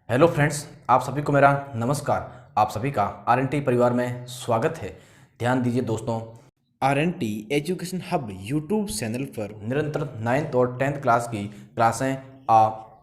Hello friends, आप सभी को मेरा नमस्कार। आप सभी का आरएनटी परिवार में स्वागत है। ध्यान दीजिए दोस्तों, RNT education hub YouTube channel पर निरंतर 9th और 10th क्लास की क्लासें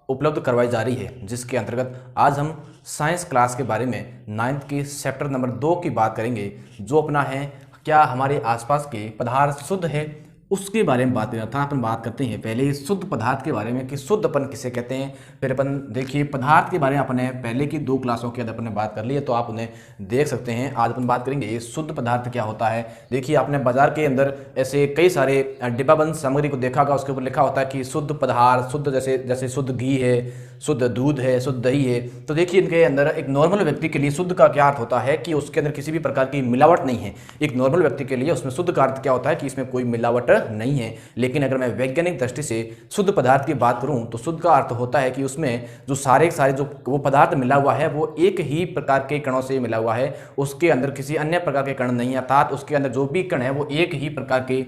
उपलब्ध करवाई जा रही है, जिसके अंतर्गत आज हम साइंस क्लास के बारे में 9th की चैप्टर नंबर 2 की बात करेंगे, जो अपना है क्या हमारे आसपास के पदार्थ शुद्ध है, उसके बारे में बात करना था। अपन बात करते हैं पहले शुद्ध पदार्थ के बारे में कि शुद्ध अपन किसे कहते हैं। फिर अपन देखिए पदार्थ के बारे में अपने पहले की 2 क्लासों के अंदर अपन ने बात कर ली है, तो आप उन्हें देख सकते हैं। आज अपन बात करेंगे शुद्ध पदार्थ क्या होता है। देखिए आपने बाजार के अंदर ऐसे कई सारे डिब्बाबंद सामग्री को देखा होगा, उसके ऊपर लिखा होता है कि शुद्ध पदार्थ, शुद्ध जैसे जैसे शुद्ध घी है, शुद्ध दूध है, शुद्ध दही है। तो देखिए इनके अंदर एक नॉर्मल व्यक्ति के लिए शुद्ध का क्या अर्थ होता है कि उसके अंदर किसी भी प्रकार की मिलावट नहीं है। एक नॉर्मल व्यक्ति के लिए उसमें शुद्ध का अर्थ क्या होता है कि इसमें कोई मिलावट नहीं है। लेकिन अगर मैं वैज्ञानिक दृष्टि से शुद्ध पदार्थ की बात करूं तो शुद्ध का अर्थ होता है कि उसमें जो सारे जो वो पदार्थ मिला हुआ है वो एक ही प्रकार के कणों से मिला हुआ है, उसके अंदर किसी अन्य प्रकार के कण नहीं है। अर्थात उसके अंदर जो भी कण है वो एक ही प्रकार के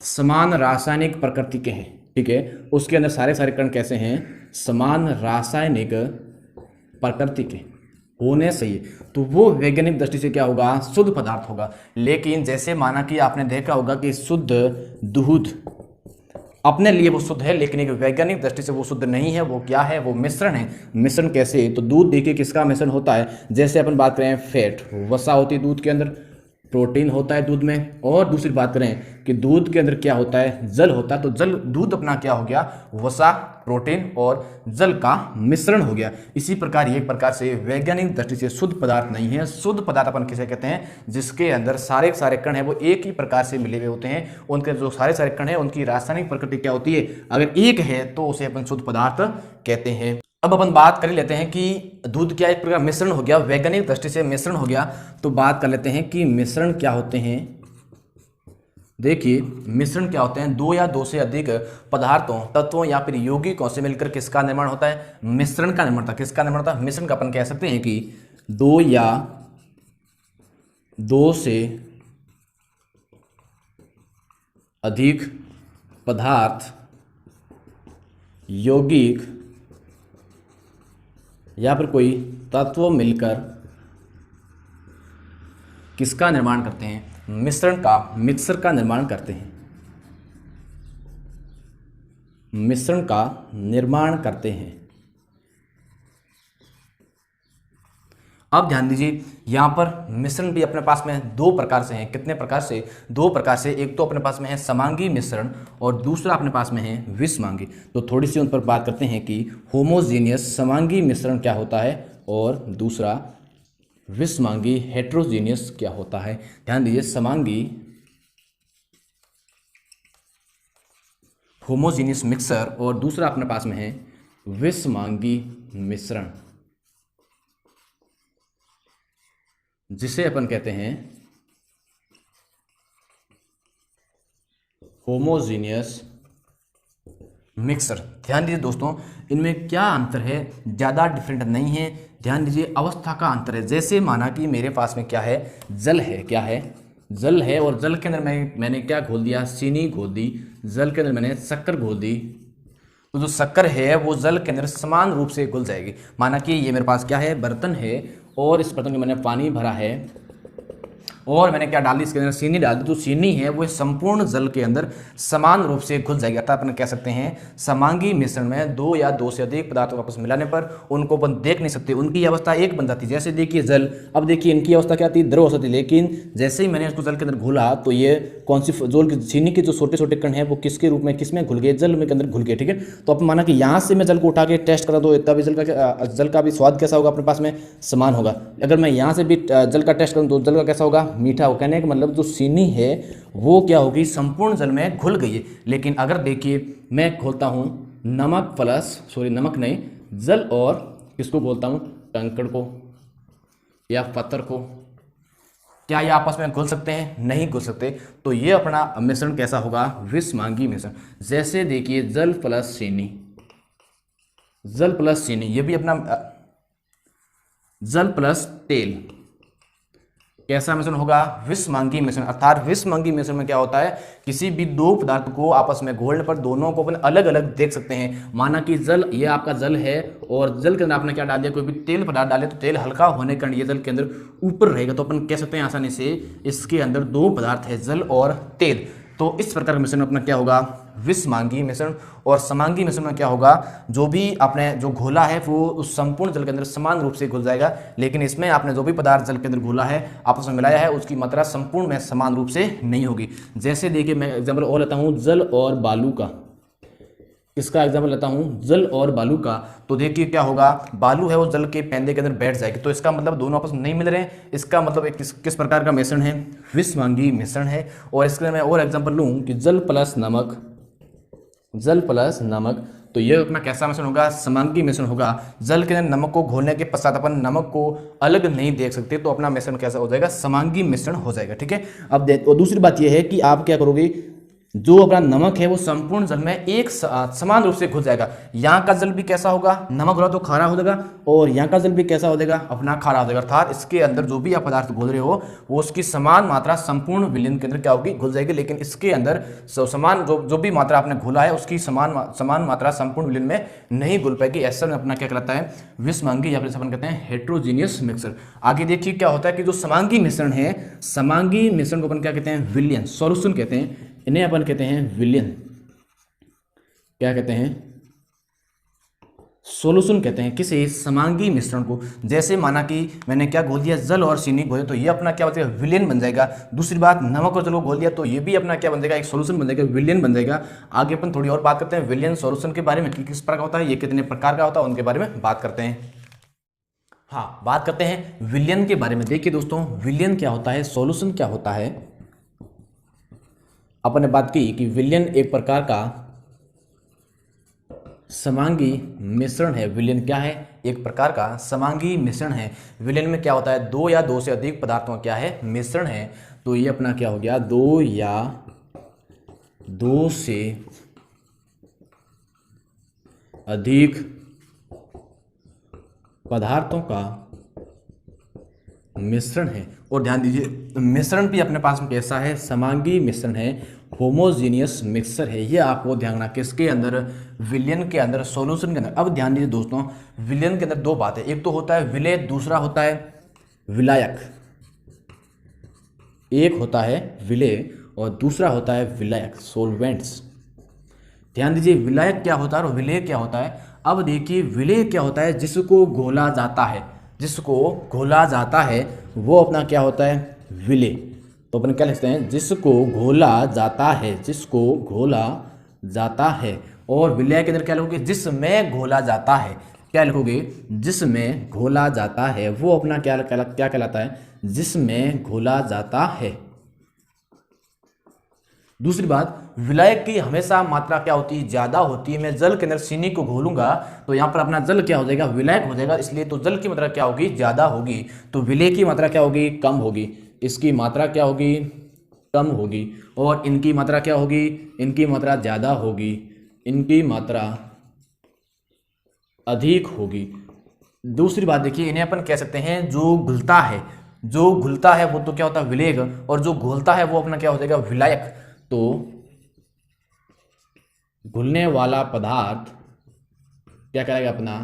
समान रासायनिक प्रकृति के हैं। ठीक है, उसके अंदर सारे कण कैसे हैं? समान रासायनिक प्रकृति के होने से ही तो वो वैज्ञानिक दृष्टि से क्या होगा? शुद्ध पदार्थ होगा। लेकिन जैसे माना कि आपने देखा होगा कि शुद्ध दूध अपने लिए वो शुद्ध है, लेकिन एक वैज्ञानिक दृष्टि से वो शुद्ध नहीं है। वो क्या है? वो मिश्रण है। मिश्रण कैसे? तो दूध देखिए किसका मिश्रण होता है। जैसे अपन बात करें फैट, वसा होती है दूध के अंदर, प्रोटीन होता है दूध में, और दूसरी बात करें कि दूध के अंदर क्या होता है? जल होता है। तो जल दूध अपना क्या हो गया? वसा, प्रोटीन और जल का मिश्रण हो गया। इसी प्रकार एक प्रकार से वैज्ञानिक दृष्टि से शुद्ध पदार्थ नहीं है। शुद्ध पदार्थ अपन किसे कहते हैं? जिसके अंदर सारे कण हैं वो एक ही प्रकार से मिले हुए होते हैं। उनके जो सारे कण हैं उनकी रासायनिक प्रकृति क्या होती है? अगर एक है तो उसे अपन शुद्ध पदार्थ कहते हैं। अब अपन बात कर लेते हैं कि दूध क्या एक प्रकार मिश्रण हो गया, वैज्ञानिक दृष्टि से मिश्रण हो गया। तो बात कर लेते हैं कि मिश्रण क्या होते हैं। देखिए मिश्रण क्या होते हैं? 2 या 2 से अधिक पदार्थों, तत्वों या फिर यौगिकों से मिलकर किसका निर्माण होता है? मिश्रण का निर्माण होता है। किसका निर्माण होता है? मिश्रण का। अपन कह सकते हैं कि 2 या 2 से अधिक पदार्थ, यौगिक या फिर कोई तत्व मिलकर किसका निर्माण करते हैं? मिश्रण का, मिक्सर का निर्माण करते हैं। मिश्रण का निर्माण करते हैं। अब ध्यान दीजिए यहां पर मिश्रण भी अपने पास में 2 प्रकार से हैं। कितने प्रकार से? 2 प्रकार से। एक तो अपने पास में है समांगी मिश्रण और दूसरा अपने पास में है विषमांगी। तो थोड़ी सी उन पर बात करते हैं कि होमोजीनियस समांगी मिश्रण क्या होता है और दूसरा विषमांगी हेट्रोजीनियस क्या होता है। ध्यान दीजिए समांगी होमोजीनियस मिक्सर और दूसरा अपने पास में है विषमांगी मिश्रण, जिसे अपन कहते हैं होमोजीनियस मिक्सर। ध्यान दीजिए दोस्तों इनमें क्या अंतर है? ज़्यादा डिफरेंट नहीं है। ध्यान दीजिए अवस्था का अंतर है। जैसे माना कि मेरे पास में क्या है? जल है। क्या है? जल है। और जल के अंदर मैंने क्या घोल दिया? चीनी घोल दी। जल के अंदर मैंने शक्कर घोल दी। तो जो शक्कर है वो जल के अंदर समान रूप से घुल जाएगी। माना कि ये मेरे पास क्या है? बर्तन है और इस बर्तन में मैंने पानी भरा है और मैंने क्या डाल दी? इसके अंदर चीनी डाल दी। तो चीनी है वो संपूर्ण जल के अंदर समान रूप से घुल जाएगी। अर्थात अपन कह सकते हैं समांगी मिश्रण में 2 या 2 से अधिक पदार्थों को आपस में मिलाने पर उनको अपन देख नहीं सकते, उनकी अवस्था एक बन जाती है। जैसे देखिए जल, अब देखिए इनकी अवस्था क्या थी? द्रव अवस्था थी। लेकिन जैसे ही मैंने इसको जल के अंदर घोला तो ये कौन सी जोल चीनी के जो छोटे कण हैं वो किसके रूप में, किसमें घुल गए? जल में के अंदर घुल गए। ठीक है, तो अपन माना कि यहाँ से मैं जल को उठा के टेस्ट करा दो, तभी जल का भी स्वाद कैसा होगा? अपने पास में समान होगा। अगर मैं यहाँ से भी जल का टेस्ट करूँ तो जल का कैसा होगा? मीठा होगा। कहने का मतलब जो चीनी है वो क्या होगी? संपूर्ण जल में घुल गई है। लेकिन अगर देखिए मैं खोलता हूं नमक प्लस, सॉरी नमक नहीं, जल और किसको बोलता हूं? कंकड़ को या पत्थर को, क्या ये आपस में घुल सकते हैं? नहीं घुल सकते। तो ये अपना मिश्रण कैसा होगा? विषमांगी मिश्रण। जैसे देखिए जल प्लस चीनी, जल प्लस चीनी, ये भी अपना जल प्लस तेल, कैसा मिश्रण होगा? विषमांगी मिश्रण। अर्थात विषमांगी मिश्रण में क्या होता है, किसी भी दो पदार्थ को आपस में घोलने पर दोनों को अपन अलग अलग देख सकते हैं। माना कि जल, ये आपका जल है और जल के अंदर आपने क्या डाल दिया, कोई भी तेल पदार्थ डाले तो तेल हल्का होने के कारण ये जल के अंदर ऊपर रहेगा, तो अपन कह सकते हैं आसानी से इसके अंदर दो पदार्थ है, जल और तेल। तो इस प्रकार का मिश्रण अपना क्या होगा, विषमांगी मिश्रण। और समांगी मिश्रण में क्या होगा, जो भी आपने जो घोला है वो उस संपूर्ण जल के अंदर समान रूप से घुल जाएगा, लेकिन इसमें आपने जो भी पदार्थ जल के अंदर घोला है, आपस में मिलाया है, उसकी मात्रा संपूर्ण में समान रूप से नहीं होगी। जैसे देखिए मैं एग्जाम्पल और लेता हूँ, जल और बालू का। इसका एग्जाम्पल लेता हूँ जल और बालू का। तो देखिए क्या होगा, बालू है वो जल के पेंदे के अंदर बैठ जाएगी, तो इसका मतलब दोनों आपस में नहीं मिल रहे हैं। इसका मतलब एक किस प्रकार का मिश्रण है, विषमांगी मिश्रण है। और इसके लिए मैं और एग्जाम्पल लूँ कि जल प्लस नमक, जल प्लस नमक, तो ये अपना कैसा मिश्रण होगा, समांगी मिश्रण होगा। जल के अंदर नमक को घोलने के पश्चात अपन नमक को अलग नहीं देख सकते, तो अपना मिश्रण कैसा हो जाएगा, समांगी मिश्रण हो जाएगा। ठीक है। अब और दूसरी बात यह है कि आप क्या करोगे, जो अपना नमक है वो संपूर्ण जल में एक समान रूप से घुल जाएगा। यहाँ का जल भी कैसा होगा, नमक हो तो खारा हो जाएगा, और यहाँ का जल भी कैसा हो जाएगा, अपना खारा हो जाएगा। अर्थात इसके अंदर जो भी आप पदार्थ घोल रहे हो वो उसकी समान मात्रा संपूर्ण विलयन के अंदर क्या होगी, घुल जाएगी। लेकिन इसके अंदर समान जो भी मात्रा आपने घोला है उसकी समान मात्रा संपूर्ण विलयन में नहीं घुल पाएगी। ऐसा में अपना क्या कहलाता है, विषमांगी, या फिर अपन कहते हैं हेट्रोजीनियस मिक्सर। आगे देखिए क्या होता है कि जो समांगी मिश्रण है, समांगी मिश्रण को अपन क्या कहते हैं, विलयन सॉल्यूशन कहते हैं, इन्हें अपन कहते हैं विलयन। क्या कहते हैं, सॉल्यूशन कहते हैं किसी समांगी मिश्रण को। जैसे माना कि मैंने क्या घोल दिया, जल और चीनी घोले, तो ये अपना क्या बन विलयन बन जाएगा। दूसरी बात, नमक और जल को घोल दिया तो ये भी अपना क्या बन जाएगा, एक सॉल्यूशन बन जाएगा, विलयन बन जाएगा। आगे अपन थोड़ी और बात करते हैं विलयन सॉल्यूशन के बारे में, कि किस प्रकार का होता है, ये कितने प्रकार का होता है, उनके बारे में बात करते हैं। हाँ, बात करते हैं विलयन के बारे में। देखिए दोस्तों, विलयन क्या होता है, सॉल्यूशन क्या होता है। अपन ने बात की कि विलयन एक प्रकार का समांगी मिश्रण है। विलयन क्या है, एक प्रकार का समांगी मिश्रण है। विलयन में क्या होता है, दो या दो से अधिक पदार्थों का क्या है, मिश्रण है। तो ये अपना क्या हो गया, दो या दो से अधिक पदार्थों का मिश्रण है। और ध्यान दीजिए, मिश्रण भी अपने पास में कैसा है, समांगी मिश्रण है, होमोजीनियस मिक्सचर है। ये आपको ध्यान रखना, किसके अंदर, विलयन के अंदर, सॉल्यूशन के अंदर। अब ध्यान दीजिए दोस्तों, विलयन के अंदर दो बातें, एक तो होता है विलेय, दूसरा होता है विलायक। एक होता है विलेय और दूसरा होता है विलायक, सोलवेंट्स। ध्यान दीजिए, विलायक क्या होता है और विलेय क्या होता है। अब देखिए, विलेय क्या होता है, जिसको घोला जाता है, जिसको घोला जाता है वो अपना क्या होता है, विलेय। तो अपन क्या लिखते हैं, जिसको घोला जाता है, जिसको घोला जाता है। और विलेय के अंदर क्या लिखोगे, जिसमें घोला जाता है। क्या लिखोगे, जिसमें घोला जाता है, वो अपना क्या कहलाता है, जिसमें घोला जाता है। दूसरी बात, विलायक की हमेशा मात्रा क्या होती है, ज्यादा होती है। मैं जल के अंदर चीनी को घोलूंगा तो यहाँ पर अपना जल क्या हो जाएगा, विलायक हो जाएगा, इसलिए तो जल की मात्रा क्या होगी, ज्यादा होगी। तो विलेय की मात्रा क्या होगी, कम होगी। इसकी मात्रा क्या होगी, कम होगी। और इनकी मात्रा क्या होगी, इनकी मात्रा ज्यादा होगी, इनकी मात्रा अधिक होगी। दूसरी बात देखिए, इन्हें अपन कह सकते हैं जो घुलता है, जो घुलता है वो तो क्या होता है, विलेय, और जो घोलता है वो अपना क्या हो जाएगा, विलायक। तो घुलने वाला पदार्थ क्या कहलाएगा, अपना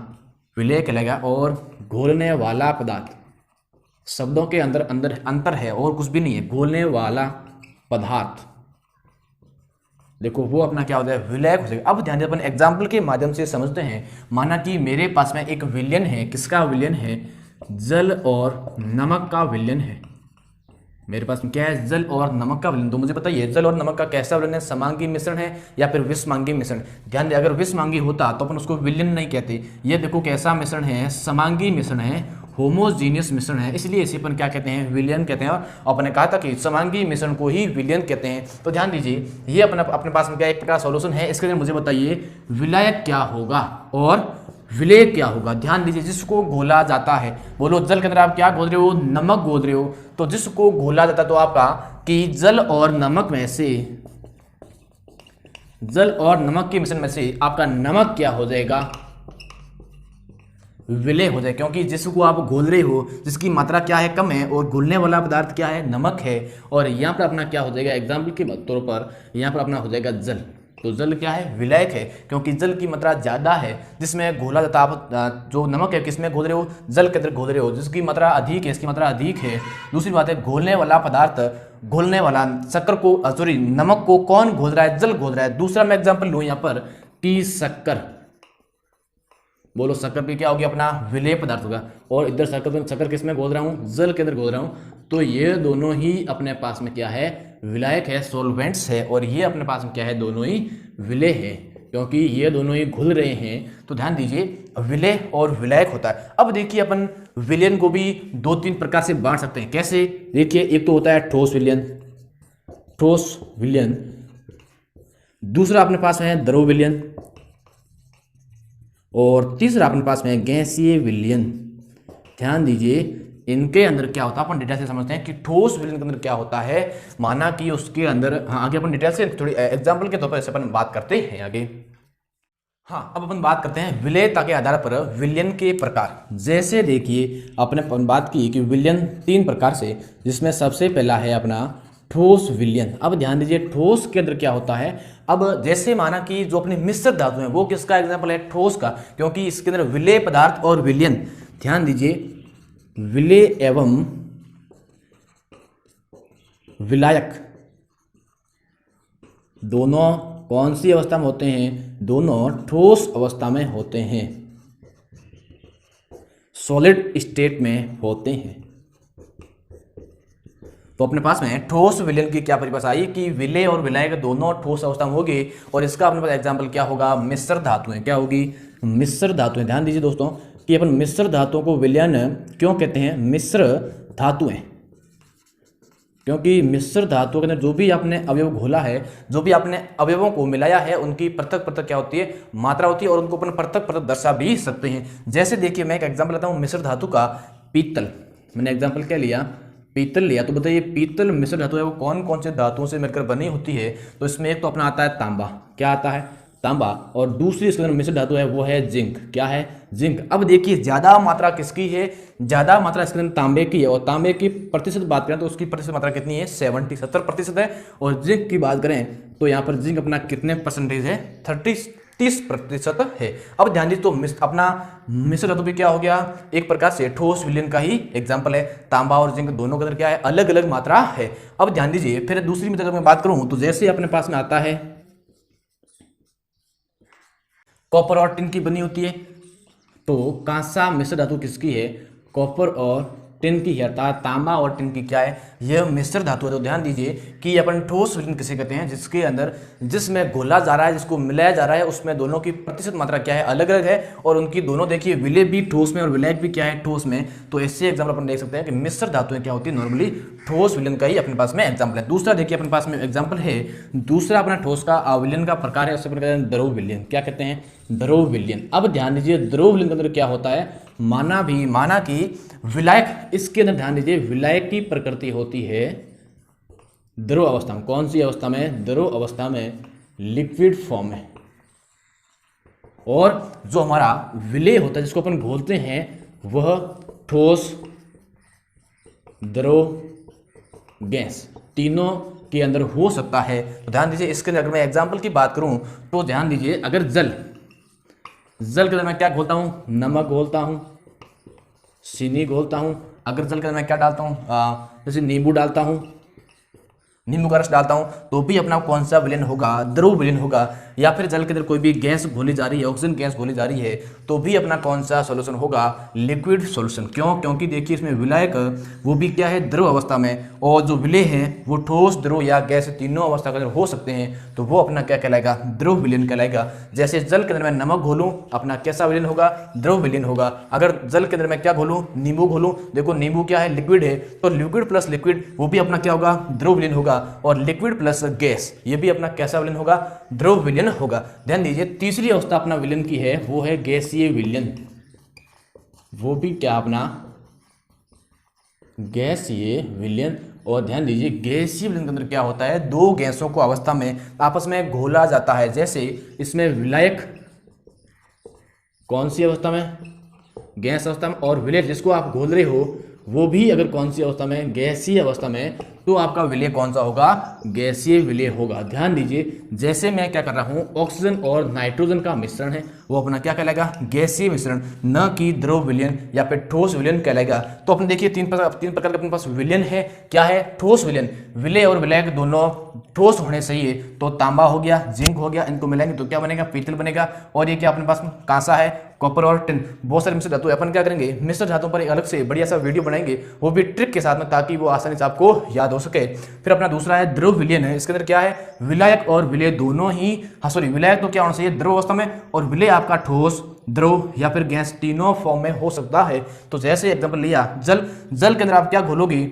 विलेय कहलाएगा। और घोलने वाला पदार्थ, शब्दों के अंदर अंतर है और कुछ भी नहीं है। घोलने वाला पदार्थ देखो वो अपना क्या होता है, विलायक हो जाएगा। अब ध्यान दें, अपन एग्जाम्पल के माध्यम से समझते हैं। माना कि मेरे पास में एक विलयन है, किसका विलयन है, जल और नमक का विलयन है। मेरे पास क्या है, जल और नमक का विलयन। तो मुझे बताइए, जल और नमक का कैसा विलयन है, समांगी मिश्रण है या फिर विषमांगी मिश्रण। ध्यान दें, अगर विषमांगी होता तो अपन उसको विलयन नहीं कहते। ये देखो कैसा मिश्रण है, समांगी मिश्रण है, होमोजीनियस मिश्रण है, इसलिए इसे अपन क्या कहते हैं, विलयन कहते हैं। और अपने कहा था कि समांगी मिश्रण को ही विलयन कहते हैं। तो ध्यान दीजिए, ये अपने पास में क्या एक प्रकार सॉल्यूशन है। इसके लिए मुझे बताइए विलायक क्या होगा और विलेय क्या होगा। ध्यान दीजिए, जिसको घोला जाता है, बोलो जल के अंदर आप क्या घोल रहे हो, नमक घोल रहे हो। तो जिसको घोला जाता है तो आपका कि जल और नमक में से, जल और नमक के मिश्रण में से आपका नमक क्या हो जाएगा, विलय हो जाए, क्योंकि जिसको आप घोल रहे हो जिसकी मात्रा क्या है, कम है, और घुलने वाला पदार्थ क्या है, नमक है, और यहाँ पर अपना क्या हो जाएगा, एग्जाम्पल के तौर पर यहाँ पर अपना हो जाएगा जल। तो जल क्या है, विलायक है, क्योंकि जल की मात्रा ज़्यादा है जिसमें घोला जाता है। आप जो नमक है किसमें घोल रहे हो, जल के अंदर घोल रहे हो, जिसकी मात्रा अधिक है, इसकी मात्रा अधिक है। दूसरी बात है, घोलने वाला पदार्थ, घोलने वाला शक्कर को सॉरी नमक को कौन घोल रहा है, जल घोल रहा है। दूसरा मैं एग्जाम्पल लूँ यहाँ पर कि शक्कर, बोलो शक्कर भी क्या होगी, अपना विलेय पदार्थ होगा, और इधर शक्कर किसमें घोल रहा हूँ, जल के अंदर घोल रहा हूँ। तो ये दोनों ही अपने पास में क्या है, विलायक है, सॉल्वेंट्स है, और ये अपने पास में क्या है, दोनों ही विलेय है, क्योंकि ये दोनों ही घुल रहे हैं। तो ध्यान दीजिए, विलेय और विलायक होता है। अब देखिए अपन विलयन को भी 2-3 प्रकार से बांट सकते हैं। कैसे, देखिए एक तो होता है ठोस विलयन, ठोस विलयन। दूसरा अपने पास में है द्रव विलयन, और तीसरा अपने पास में है गैसीय विलयन। ध्यान दीजिए, इनके अंदर क्या होता है अपन डिटेल से समझते हैं कि ठोस विलयन के अंदर क्या होता है। माना कि उसके अंदर, हाँ आगे अपन डिटेल से थोड़ी एग्जांपल के तौर पर अपन बात करते हैं आगे। हाँ, अब अपन बात करते हैं विलेयता के आधार पर विलयन के प्रकार। जैसे देखिए, अपने अपन बात की कि विलयन 3 प्रकार से, जिसमें सबसे पहला है अपना ठोस विलयन। अब ध्यान दीजिए, ठोस के अंदर क्या होता है, अब जैसे माना कि जो अपने मिश्र धातु हैं वो किसका एग्जाम्पल है, ठोस का, क्योंकि इसके अंदर विलेय पदार्थ और विलयन, ध्यान दीजिए, विलेय एवं विलायक दोनों कौन सी अवस्था में होते हैं, दोनों ठोस अवस्था में होते हैं, सॉलिड स्टेट में होते हैं। तो अपने पास में ठोस विलयन की क्या परिभाषा आई कि विलेय और विलायक दोनों ठोस अवस्था में होगी, और इसका अपने पास एग्जाम्पल क्या होगा, मिश्र धातुएं। क्या होगी, मिश्र धातुएं। ध्यान दीजिए दोस्तों कि अपन मिश्र धातुओं को विलयन क्यों कहते हैं, मिश्र धातुएं, क्योंकि मिश्र धातुओं के अंदर जो भी आपने अवयव घोला है, जो भी आपने अवयवों को मिलाया है, उनकी पृथक पृथक क्या होती है, मात्रा होती है, और उनको अपन पृथक पृथक दर्शा भी सकते हैं। जैसे देखिए, मैं एक एग्जाम्पल लेता हूँ मिश्र धातु का, पीतल। मैंने एग्जाम्पल क्या लिया, पीतल लिया। तो बताइए, पीतल मिश्र धातु है वो कौन कौन से धातुओं से मिलकर बनी होती है। तो इसमें एक तो अपना आता है तांबा, क्या आता है, तांबा, और दूसरी इसके अंदर मिश्र धातु है वो है जिंक। क्या है, जिंक। अब देखिए, ज्यादा मात्रा किसकी है, ज्यादा मात्रा इसके अंदर तांबे की है, और तांबे की प्रतिशत बात करें तो उसकी प्रतिशत मात्रा कितनी है, 70% है। और जिंक की बात करें तो यहाँ पर जिंक अपना कितने परसेंटेज है, 30% है। अब ध्यान दीजिए, तो अपना मिश्र धातु भी क्या हो गया, एक प्रकार से ठोस विलयन का ही एग्जाम्पल है। तांबा और जिंक दोनों के अंदर क्या है, अलग अलग मात्रा है। अब ध्यान दीजिए, फिर दूसरी में अगर मैं बात करूं तो जैसे अपने पास में आता है कॉपर और टिन की बनी होती है, तो कांसा मिश्र धातु किसकी है, कॉपर और टिन की है, अर्थात तांबा और टिन की क्या है, यह मिश्र धातु है। तो ध्यान दीजिए कि अपन ठोस विलयन किसे कहते हैं, जिसके अंदर जिसमें घोला जा रहा है, जिसको मिलाया जा रहा है, उसमें दोनों की प्रतिशत मात्रा क्या है, अलग अलग है, और उनकी दोनों देखिए विलय भी ठोस में और विलायक भी क्या है, ठोस में। तो ऐसे एग्जाम्पल अपन देख सकते हैं कि मिश्र धातुएं क्या होती है, नॉर्मली ठोस विलयन का ही अपने पास में एग्जाम्पल है। दूसरा देखिए अपने पास में एग्जाम्पल है, दूसरा अपना ठोस का विलयन का प्रकार है, उससे कहते हैं द्रव विलयन। क्या कहते हैं, द्रव विलयन। अब ध्यान दीजिए, द्रव विलयन के अंदर क्या होता है, माना कि विलायक, इसके अंदर ध्यान दीजिए, विलायक की प्रकृति होती है द्रव अवस्था में। कौन सी अवस्था में, द्रव अवस्था में, लिक्विड फॉर्म में। और जो हमारा विलेय होता है, जिसको अपन घोलते हैं, वह ठोस, द्रव, गैस, तीनों के अंदर हो सकता है। तो ध्यान दीजिए, इसके अंदर अगर मैं एग्जाम्पल की बात करूं तो ध्यान दीजिए, अगर जल के अंदर मैं क्या घोलता हूं, नमक घोलता हूं, चीनी घोलता हूं। अगर जल के अंदर मैं क्या डालता हूं, जैसे नींबू डालता हूं, नींबू का रस डालता हूं, तो भी अपना कौन सा विलयन होगा, द्रव विलयन होगा। या फिर जल के अंदर कोई भी गैस घोली जा रही है, ऑक्सीजन गैस घोली जा रही है, तो भी अपना कौन सा सॉल्यूशन होगा, लिक्विड सॉल्यूशन। क्यों, क्योंकि देखिए इसमें विलायक वो भी क्या है, द्रव अवस्था में, और जो विलेय है वो ठोस, द्रव या गैस तीनों अवस्था के अंदर हो सकते हैं, तो वो अपना क्या कहलाएगा, द्रव विलयन कहलाएगा। जैसे जल के अंदर मैं नमक घोलूं, अपना कैसा विलयन होगा, द्रव विलयन होगा। अगर जल के अंदर मैं क्या घोलूं, नींबू घोलूं, देखो नींबू क्या है, लिक्विड है, तो लिक्विड प्लस लिक्विड वो भी अपना क्या होगा, द्रव विलयन होगा। और लिक्विड प्लस गैस ये भी अपना कैसा विलयन होगा, द्रव विलयन होगा। ध्यान दीजिए, तीसरी अवस्था अपना विलयन की है, वो है गैसीय विलयन। वो भी क्या अपना गैसीय विलयन। और ध्यान दीजिए, गैसीय विलयन के अंदर क्या होता है, दो गैसों को अवस्था में आपस में घोला जाता है। जैसे इसमें विलायक कौन सी अवस्था में, गैस अवस्था में, और विलय जिसको आप घोल रहे हो वो भी अगर कौन सी अवस्था में, गैसीय अवस्था में, तो आपका विलय कौन सा होगा, गैसीय विलय होगा। ध्यान दीजिए, जैसे मैं क्या कर रहा हूं, ऑक्सीजन और नाइट्रोजन का मिश्रण है, वो अपना क्या कहलाएगा, गैसीय मिश्रण, न कि द्रव विलयन या फिर ठोस विलयन कहलाएगा। तो अपने देखिए तीन प्रकार के अपने पास विलयन है। क्या है, ठोस विलयन, विलय और विलायक दोनों ठोस होने चाहिए। तो तांबा हो गया, जिंक हो गया, इनको मिलाएंगे तो क्या बनेगा, पीतल बनेगा। और ये क्या अपने पास कांसा है, कॉपर और टिन, बहुत सारे मिश्र धातु। अपन क्या करेंगे, मिश्र धातुओं पर एक अलग से बढ़िया सा वीडियो बनाएंगे, वो भी ट्रिक के साथ में, ताकि वो आसानी से आपको याद हो सके। फिर अपना दूसरा है द्रव विलयन है। इसके अंदर क्या है, विलायक और विलय दोनों ही, सॉरी, विलायक तो क्या होना चाहिए, द्रव अवस्था में, और विलय आपका ठोस, द्रव या फिर गैस, तीनों फॉर्म में हो सकता है। तो जैसे एग्जांपल लिया, जल, जल के अंदर आप क्या घोलोगे,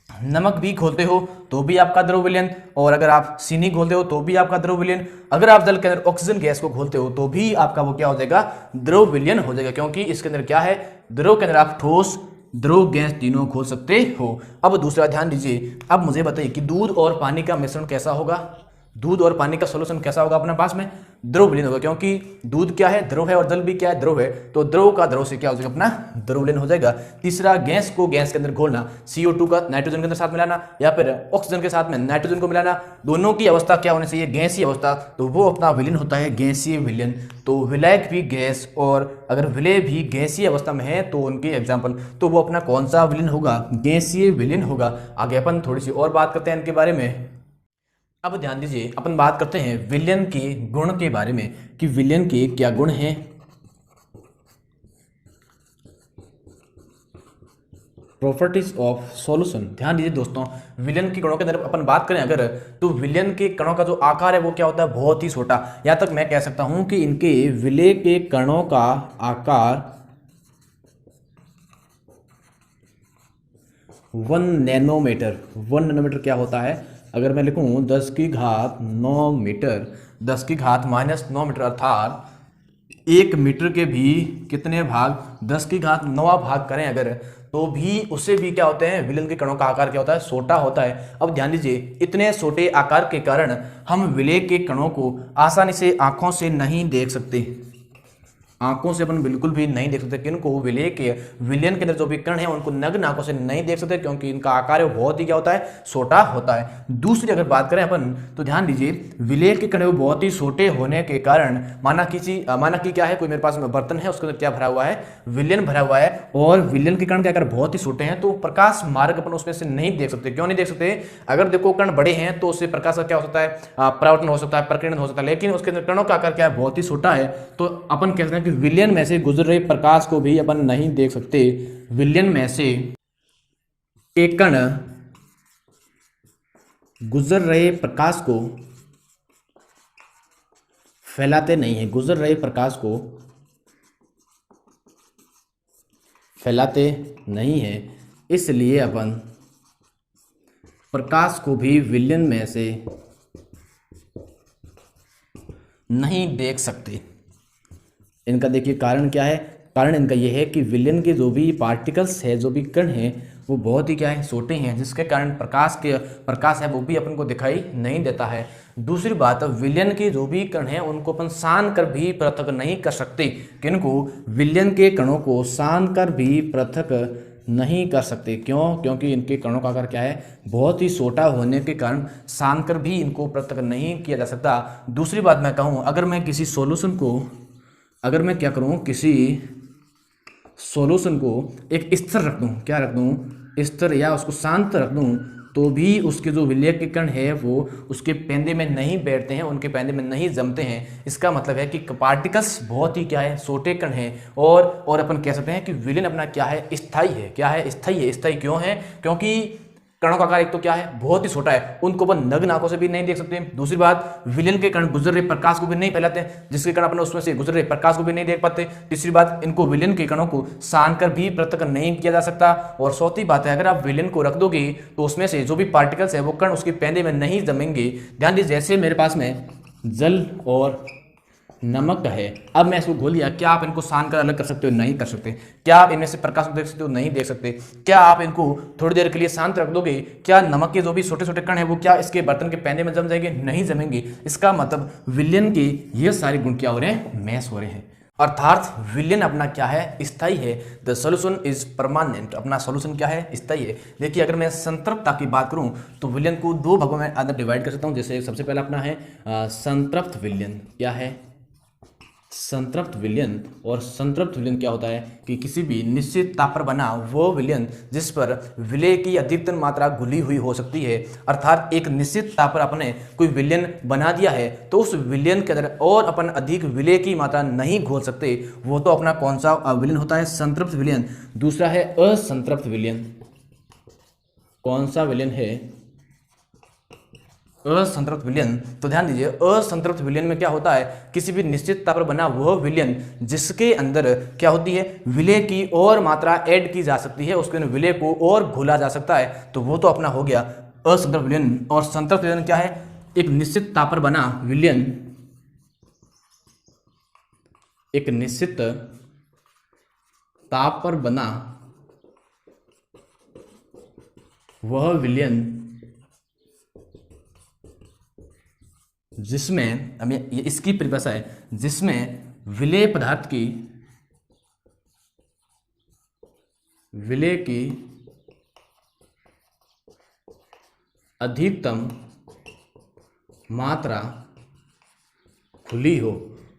नमक भी घोलते हो तो भी आपका द्रव विलयन, और अगर आप चीनी घोलते हो तो भी आपका द्रव विलयन, अगर आप जल के अंदर ऑक्सीजन गैस को घोलते हो तो भी आपका वो क्या हो जाएगा, द्रव विलयन हो जाएगा। क्योंकि इसके अंदर क्या है, द्रव के अंदर आप ठोस, द्रव, गैस तीनों घोल सकते हो। अब दूसरा ध्यान दीजिए, अब मुझे बताइए कि दूध और पानी का मिश्रण कैसा होगा, दूध और पानी का सॉल्यूशन कैसा होगा अपने पास में, द्रव विलयन होगा। क्योंकि दूध क्या है, द्रव है, और जल भी क्या है, द्रव है। तो द्रव का द्रव से क्या हो जाएगा, अपना द्रव विलयन हो जाएगा। तीसरा, गैस को गैस के अंदर घोलना, CO2 का नाइट्रोजन के अंदर साथ मिलाना, या फिर ऑक्सीजन के साथ में नाइट्रोजन को मिलाना, दोनों की अवस्था क्या होनी चाहिए, गैसीय अवस्था, तो वो अपना विलयन होता है गैसीय विलयन। तो विलायक भी गैस और अगर विलय भी गैसीय अवस्था में है तो उनके एग्जाम्पल, तो वो अपना कौन सा विलयन होगा, गैसीय विलयन होगा। आगे अपन थोड़ी सी और बात करते हैं इनके बारे में। अब ध्यान दीजिए, अपन बात करते हैं विलयन के गुण के बारे में कि विलयन के क्या गुण हैं। Properties of solution. ध्यान दीजिए दोस्तों, विलयन के गुणों के अंदर अपन बात करें अगर, तो विलयन के कणों का जो आकार है वो क्या होता है, बहुत ही छोटा। यहाँ तक मैं कह सकता हूं कि इनके विलय के कणों का आकार 1 नैनोमीटर। 1 नैनोमीटर क्या होता है, अगर मैं लिखूं 10 की घात 9 मीटर, 10 की घात -9 मीटर, अर्थात 1 मीटर के भी कितने भाग, 10 की घात 9 भाग करें अगर, तो भी उससे भी क्या होते हैं, विलयन के कणों का आकार क्या होता है, छोटा होता है। अब ध्यान दीजिए, इतने छोटे आकार के कारण हम विलय के कणों को आसानी से आंखों से नहीं देख सकते, आंखों से अपन बिल्कुल भी नहीं देख सकते। किनको, विलय के, विलयन के अंदर जो भी कण है उनको नग्न आंखों से नहीं देख सकते, क्योंकि इनका आकार बहुत ही क्या होता है, छोटा होता है। दूसरी अगर बात करें अपन, तो ध्यान दीजिए, विलय के कण बहुत ही छोटे होने के कारण, माना कि क्या है, कोई मेरे पास में बर्तन है, उसके अंदर क्या भरा हुआ है, विलयन भरा हुआ है, और विलयन के कण क्या अगर बहुत ही छोटे हैं तो प्रकाश मार्ग अपन उसमें से नहीं देख सकते। क्यों नहीं देख सकते, अगर देखो कण बड़े हैं तो उससे प्रकाश का क्या हो सकता है, परावर्तन हो सकता है, प्रकीर्णन हो सकता है, लेकिन उसके अंदर कणों का आकार क्या है, बहुत ही छोटा है। तो अपन कहते हैं कि विलयन में से गुजर रहे प्रकाश को भी अपन नहीं देख सकते। विलयन में से एक कण गुजर रहे प्रकाश को फैलाते नहीं है, गुजर रहे प्रकाश को फैलाते नहीं है, इसलिए अपन प्रकाश को भी विलयन में से नहीं देख सकते। इनका देखिए कारण क्या है, कारण इनका यह है कि विलयन के जो भी पार्टिकल्स है, जो भी कण हैं, वो बहुत ही क्या है, छोटे हैं, जिसके कारण प्रकाश है वो भी अपन को दिखाई नहीं देता है। दूसरी बात, विलयन के जो भी कण हैं उनको अपन सान कर भी पृथक नहीं कर सकते। किनको, विलयन के कणों को सान कर भी पृथक नहीं कर सकते। क्यों, क्योंकि इनके कणों का आकार क्या है, बहुत ही छोटा होने के कारण सान कर भी इनको पृथक नहीं किया जा सकता। दूसरी बात मैं कहूँ, अगर मैं किसी सॉल्यूशन को, अगर मैं क्या करूं, किसी सॉल्यूशन को एक स्थिर रख दूं, क्या रख दूं, स्थिर, या उसको शांत रख दूं, तो भी उसके जो विलय के कण है वो उसके पेंदे में नहीं बैठते हैं, उनके पेंदे में नहीं जमते हैं। इसका मतलब है कि पार्टिकल्स बहुत ही क्या है, छोटे कण हैं। और अपन कह सकते हैं कि विलयन अपना क्या है, स्थायी है। क्या है, स्थायी है। स्थायी क्यों है, क्योंकि कणों का आकार एक तो क्या है, बहुत ही छोटा है, उनको अपन नग्न आंखों से भी नहीं देख सकते। दूसरी बात, विलयन के कण गुजर रहे प्रकाश को भी नहीं फैलाते, जिसके कारण अपन उसमें से गुजर रहे प्रकाश को भी नहीं देख पाते। तीसरी बात, इनको विलयन के कणों को सान कर भी पृथक नहीं किया जा सकता। और चौथी बात है, अगर आप विलयन को रख दोगे तो उसमें से जो भी पार्टिकल्स है वो कण उसके पेंदे में नहीं जमेंगे। ध्यान दीजिए, जैसे मेरे पास में जल और नमक है, अब मैं इसको घोल लिया, क्या आप इनको सान कर अलग कर सकते हो, नहीं कर सकते। क्या आप इनमें से प्रकाश को देख सकते हो, नहीं देख सकते। क्या आप इनको थोड़ी देर के लिए शांत रख दोगे, क्या नमक के जो भी छोटे छोटे कण है वो क्या इसके बर्तन के पेंदे में जम जाएंगे, नहीं जमेंगे। इसका मतलब विलयन के ये सारे गुण क्या हो रहे हैं, मैच हो रहे हैं। अर्थात विलयन अपना क्या है, स्थायी है। द सोल्यूशन इज परमानेंट, अपना सोल्यूशन क्या है, स्थायी है। देखिए अगर मैं संतृप्तता की बात करूं तो विलयन को दो भागों में अंदर डिवाइड कर सकता हूं। जैसे सबसे पहला अपना है संतृप्त विलयन। क्या है, संतृप्त विलयन। और संतृप्त विलयन क्या होता है कि किसी भी निश्चित ताप पर बना वो विलयन जिस पर विलय की अधिकतम मात्रा घुली हुई हो सकती है। अर्थात एक निश्चित ताप पर अपने कोई विलयन बना दिया है तो उस विलयन के अंदर और अपन अधिक विलय की मात्रा नहीं घोल सकते, वो तो अपना कौन सा विलयन होता है, संतृप्त विलयन। दूसरा है असंतृप्त विलयन। कौन सा विलयन है, असंतृप्त विलयन। तो ध्यान दीजिए असंतृप्त विलयन में क्या होता है, किसी भी निश्चित ताप पर बना वह विलयन जिसके अंदर क्या होती है, विलय की और मात्रा ऐड की जा सकती है, उसके अंदर विलय को और घोला जा सकता है, तो वो तो अपना हो गया असंतृप्त विलयन। और संतृप्त विलयन क्या है, एक निश्चित ताप पर बना विलयन, एक निश्चित ताप पर बना वह विलयन जिसमें, अब ये इसकी परिभाषा है, जिसमें विलय पदार्थ की अधिकतम मात्रा खुली हो,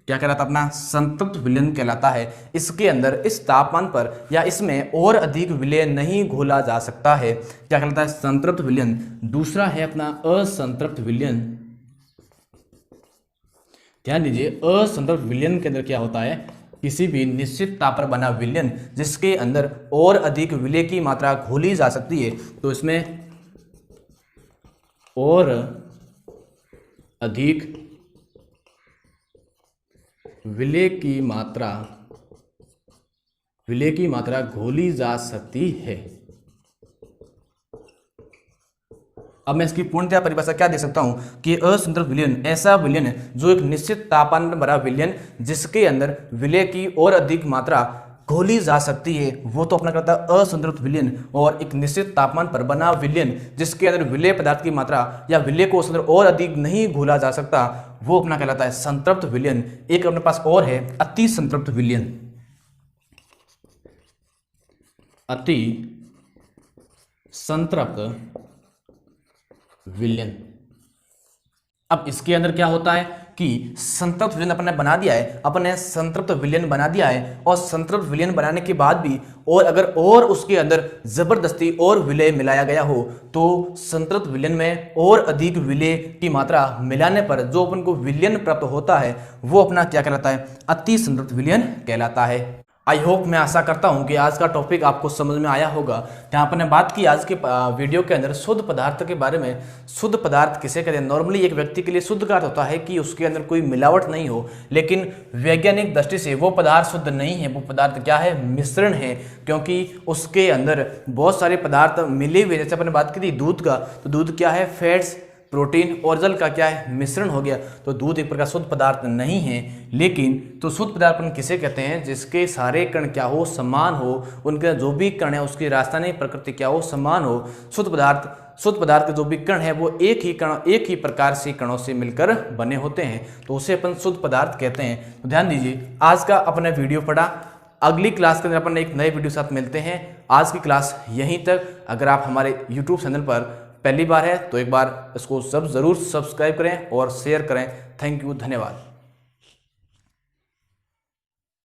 क्या कहलाता है, अपना संतृप्त विलयन कहलाता है। इसके अंदर इस तापमान पर या इसमें और अधिक विलय नहीं घोला जा सकता है, क्या कहलाता है, संतृप्त विलयन। दूसरा है अपना असंतृप्त विलयन। ध्यान दीजिए असंतृप्त विलयन के अंदर क्या होता है, किसी भी निश्चित ताप पर बना विलयन जिसके अंदर और अधिक विलय की मात्रा घोली जा सकती है, तो इसमें और अधिक विलय की मात्रा घोली जा सकती है। अब मैं इसकी पूर्णतया परिभाषा क्या दे सकता हूं कि असंतृप्त विलयन ऐसा विलयन है जो एक निश्चित तापमान पर बना विलयन जिसके अंदर विलय की और अधिक मात्रा घोली जा सकती है, वो तो अपना कहता है असंतृप्त विलयन। और एक निश्चित तापमान पर बना विलयन जिसके अंदर विलय पदार्थ की मात्रा या विलय को उसके अंदर और अधिक नहीं घोला जा सकता, वो अपना कहलाता है संतृप्त विलयन। एक अपने पास और है अति संतृप्त विलयन। अति संतृप्त विलयन। अब इसके अंदर क्या होता है कि संतृप्त विलयन अपने संतृप्त विलयन बना दिया है, और संतृप्त विलयन बनाने के बाद भी और अगर और उसके अंदर जबरदस्ती और विलय मिलाया गया हो तो संतृप्त विलयन में और अधिक विलय की मात्रा मिलाने पर जो अपन को विलयन प्राप्त होता है वो अपना क्या कहलाता है, अति संतृप्त विलयन कहलाता है। आई होप, मैं आशा करता हूं कि आज का टॉपिक आपको समझ में आया होगा। जहां पर बात की आज के वीडियो के अंदर शुद्ध पदार्थ के बारे में। शुद्ध पदार्थ किसे कहते हैं? नॉर्मली एक व्यक्ति के लिए शुद्ध का अर्थ होता है कि उसके अंदर कोई मिलावट नहीं हो, लेकिन वैज्ञानिक दृष्टि से वो पदार्थ शुद्ध नहीं है। वो पदार्थ क्या है? मिश्रण है, क्योंकि उसके अंदर बहुत सारे पदार्थ मिले हुए। जैसे अपने बात की थी दूध का, तो दूध क्या है? फैट्स, प्रोटीन और जल का क्या है? मिश्रण हो गया। तो दूध एक प्रकार शुद्ध पदार्थ नहीं है। लेकिन तो शुद्ध पदार्थ अपन किसे कहते हैं? जिसके सारे कण क्या हो? समान हो, उनके जो भी कण है उसकी रासायनिक प्रकृति क्या हो? समान हो। शुद्ध पदार्थ के जो भी कण है वो एक ही प्रकार से कणों से मिलकर बने होते हैं, तो उसे अपन शुद्ध पदार्थ कहते हैं। तो ध्यान दीजिए, आज का अपना वीडियो पढ़ा। अगली क्लास के अंदर अपन एक नए वीडियो साथ मिलते हैं। आज की क्लास यहीं तक। अगर आप हमारे YouTube चैनल पर पहली बार है तो एक बार इसको जरूर सब्सक्राइब करें और शेयर करें। थैंक यू, धन्यवाद।